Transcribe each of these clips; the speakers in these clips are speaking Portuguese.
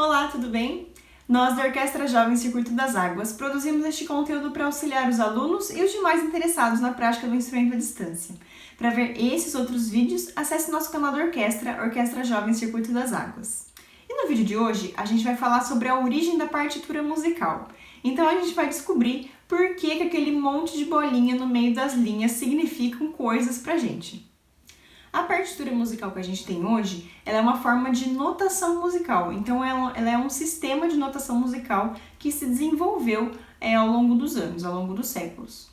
Olá, tudo bem? Nós da Orquestra Jovem Circuito das Águas produzimos este conteúdo para auxiliar os alunos e os demais interessados na prática do instrumento à distância. Para ver esses outros vídeos, acesse nosso canal da orquestra, Orquestra Jovem Circuito das Águas. E no vídeo de hoje, a gente vai falar sobre a origem da partitura musical. Então a gente vai descobrir por que aquele monte de bolinha no meio das linhas significam coisas pra gente. A partitura musical que a gente tem hoje, ela é uma forma de notação musical. Então ela é um sistema de notação musical que se desenvolveu ao longo dos anos, ao longo dos séculos.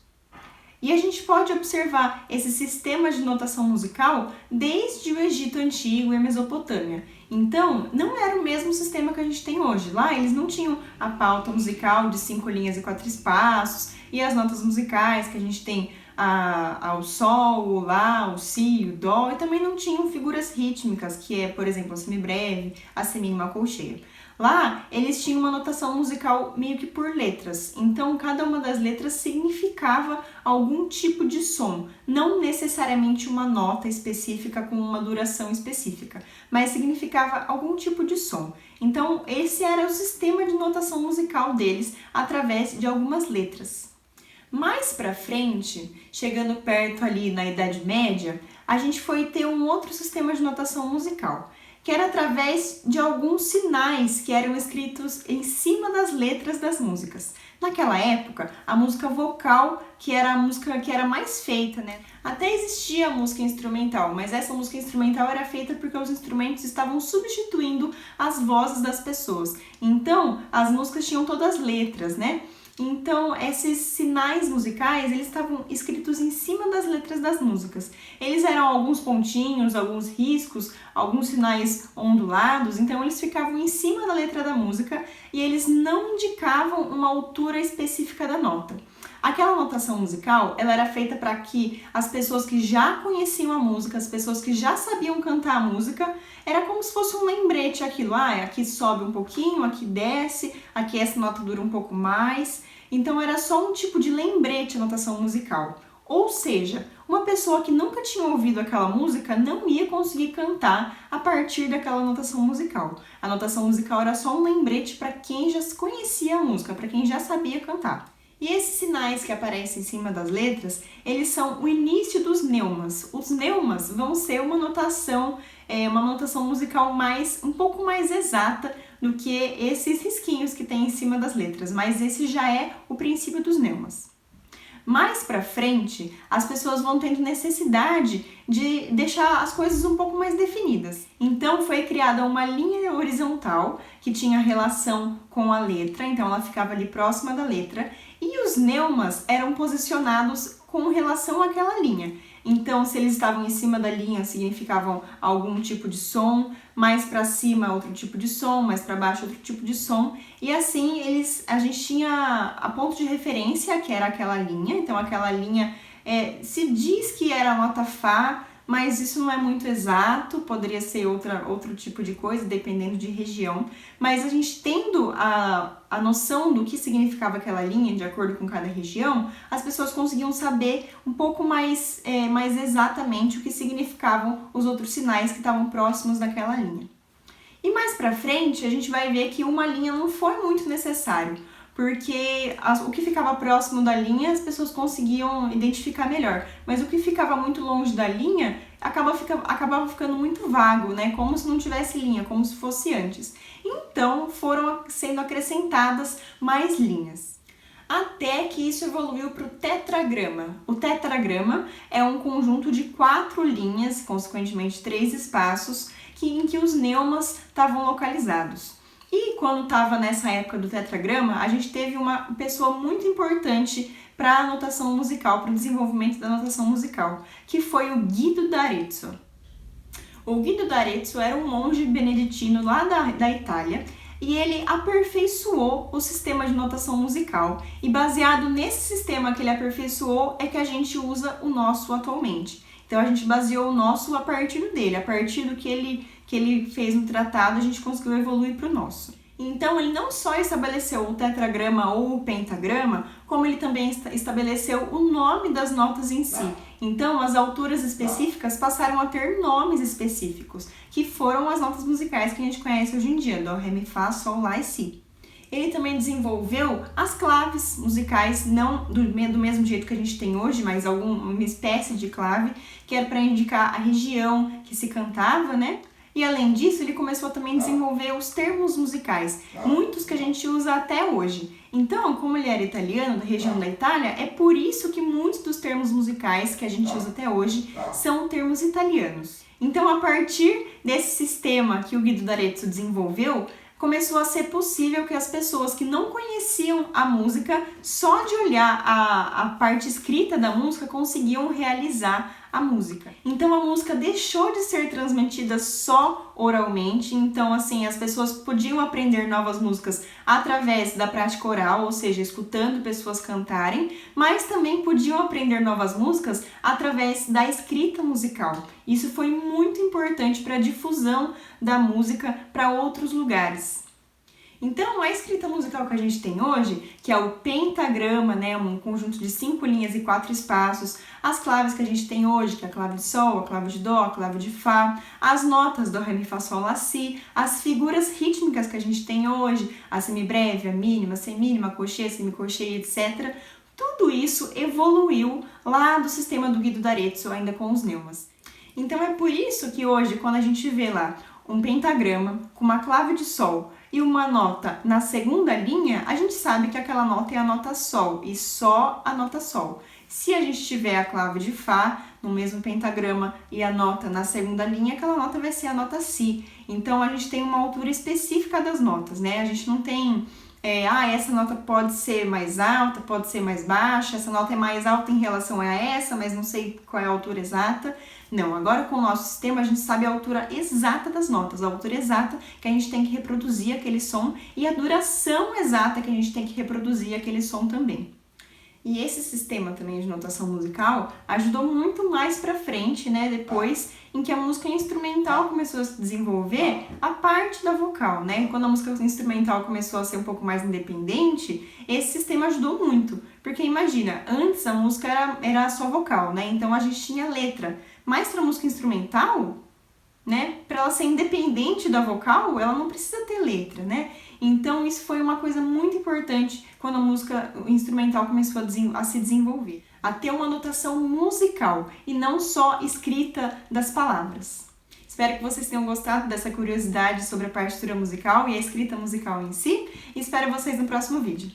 E a gente pode observar esse sistema de notação musical desde o Egito Antigo e a Mesopotâmia. Então, não era o mesmo sistema que a gente tem hoje. Lá, eles não tinham a pauta musical de 5 linhas e 4 espaços e as notas musicais que a gente tem o sol, o lá, o si, o dó, e também não tinham figuras rítmicas, que é, por exemplo, a semibreve, a semínima, a colcheia. Lá, eles tinham uma notação musical meio que por letras, então cada uma das letras significava algum tipo de som, não necessariamente uma nota específica com uma duração específica, mas significava algum tipo de som. Então, esse era o sistema de notação musical deles através de algumas letras. Mais pra frente, chegando perto ali na Idade Média, a gente foi ter um outro sistema de notação musical, que era através de alguns sinais que eram escritos em cima das letras das músicas. Naquela época, a música vocal, que era a música que era mais feita, né? Até existia a música instrumental, mas essa música instrumental era feita porque os instrumentos estavam substituindo as vozes das pessoas. Então, as músicas tinham todas letras, né? Então, esses sinais musicais, eles estavam escritos em cima das letras das músicas. Eles eram alguns pontinhos, alguns riscos, alguns sinais ondulados, então eles ficavam em cima da letra da música e eles não indicavam uma altura específica da nota. Aquela notação musical, ela era feita para que as pessoas que já conheciam a música, as pessoas que já sabiam cantar a música, era como se fosse um lembrete aquilo. Aqui sobe um pouquinho, aqui desce, aqui essa nota dura um pouco mais. Então era só um tipo de lembrete a notação musical. Ou seja, uma pessoa que nunca tinha ouvido aquela música não ia conseguir cantar a partir daquela notação musical. A notação musical era só um lembrete para quem já conhecia a música, para quem já sabia cantar. E esses sinais que aparecem em cima das letras, eles são o início dos neumas. Os neumas vão ser uma notação musical um pouco mais exata do que esses risquinhos que tem em cima das letras, mas esse já é o princípio dos neumas. Mais pra frente, as pessoas vão tendo necessidade de deixar as coisas um pouco mais definidas. Então foi criada uma linha horizontal que tinha relação com a letra, então ela ficava ali próxima da letra, e os neumas eram posicionados com relação àquela linha. Então, se eles estavam em cima da linha, significavam algum tipo de som, mais para cima outro tipo de som, mais para baixo outro tipo de som. E assim, a gente tinha a ponto de referência, que era aquela linha. Então, aquela linha se diz que era a nota Fá, mas isso não é muito exato, poderia ser outro tipo de coisa, dependendo de região. Mas a gente tendo a noção do que significava aquela linha, de acordo com cada região, as pessoas conseguiam saber um pouco mais exatamente o que significavam os outros sinais que estavam próximos daquela linha. E mais pra frente, a gente vai ver que uma linha não foi muito necessário, porque o que ficava próximo da linha as pessoas conseguiam identificar melhor, mas o que ficava muito longe da linha acabava ficando muito vago, né? Como se não tivesse linha, como se fosse antes. Então foram sendo acrescentadas mais linhas. Até que isso evoluiu para o tetragrama. O tetragrama é um conjunto de 4 linhas, consequentemente 3 espaços, em que os neumas estavam localizados. E quando estava nessa época do tetragrama, a gente teve uma pessoa muito importante para a notação musical, para o desenvolvimento da notação musical, que foi o Guido d'Arezzo. O Guido d'Arezzo era um monge beneditino lá da Itália e ele aperfeiçoou o sistema de notação musical. E baseado nesse sistema que ele aperfeiçoou é que a gente usa o nosso atualmente. Então a gente baseou o nosso a partir dele, a partir do que ele fez no tratado, a gente conseguiu evoluir para o nosso. Então, ele não só estabeleceu o tetragrama ou o pentagrama, como ele também estabeleceu o nome das notas em si. Então, as alturas específicas passaram a ter nomes específicos, que foram as notas musicais que a gente conhece hoje em dia, Dó, Ré, Mi, Fá, Sol, Lá e Si. Ele também desenvolveu as claves musicais, não do mesmo jeito que a gente tem hoje, mas uma espécie de clave, que era para indicar a região que se cantava, né? E além disso, ele começou também a desenvolver os termos musicais, muitos que a gente usa até hoje. Então, como ele era italiano, da região da Itália, é por isso que muitos dos termos musicais que a gente usa até hoje são termos italianos. Então, a partir desse sistema que o Guido d'Arezzo desenvolveu, começou a ser possível que as pessoas que não conheciam a música, só de olhar a parte escrita da música, conseguiam realizar a música. Então a música deixou de ser transmitida só oralmente, então assim, as pessoas podiam aprender novas músicas através da prática oral, ou seja, escutando pessoas cantarem, mas também podiam aprender novas músicas através da escrita musical. Isso foi muito importante para a difusão da música para outros lugares. Então, a escrita musical que a gente tem hoje, que é o pentagrama, né, um conjunto de 5 linhas e 4 espaços, as claves que a gente tem hoje, que é a clave de Sol, a clave de Dó, a clave de Fá, as notas Dó, Ré, Mi, Fá, Sol, Lá, Si, as figuras rítmicas que a gente tem hoje, a semibreve, a mínima, semínima, cocheia, semicocheia, etc., tudo isso evoluiu lá do sistema do Guido d'Arezzo, ainda com os neumas. Então, é por isso que hoje, quando a gente vê lá um pentagrama com uma clave de Sol e uma nota na segunda linha, a gente sabe que aquela nota é a nota Sol e só a nota Sol. Se a gente tiver a clave de Fá no mesmo pentagrama e a nota na segunda linha, aquela nota vai ser a nota Si. Então a gente tem uma altura específica das notas, né? A gente não tem essa nota pode ser mais alta, pode ser mais baixa, essa nota é mais alta em relação a essa, mas não sei qual é a altura exata. Não, agora com o nosso sistema a gente sabe a altura exata das notas, a altura exata que a gente tem que reproduzir aquele som e a duração exata que a gente tem que reproduzir aquele som também. E esse sistema também de notação musical ajudou muito mais pra frente, né, depois em que a música instrumental começou a se desenvolver a parte da vocal, né? Quando a música instrumental começou a ser um pouco mais independente, esse sistema ajudou muito. Porque imagina, antes a música era só vocal, né? Então a gente tinha letra. Mas para música instrumental, né, para ela ser independente da vocal, ela não precisa ter letra, né? Então isso foi uma coisa muito importante quando a música instrumental começou a se desenvolver, a ter uma notação musical e não só escrita das palavras. Espero que vocês tenham gostado dessa curiosidade sobre a partitura musical e a escrita musical em si, e espero vocês no próximo vídeo.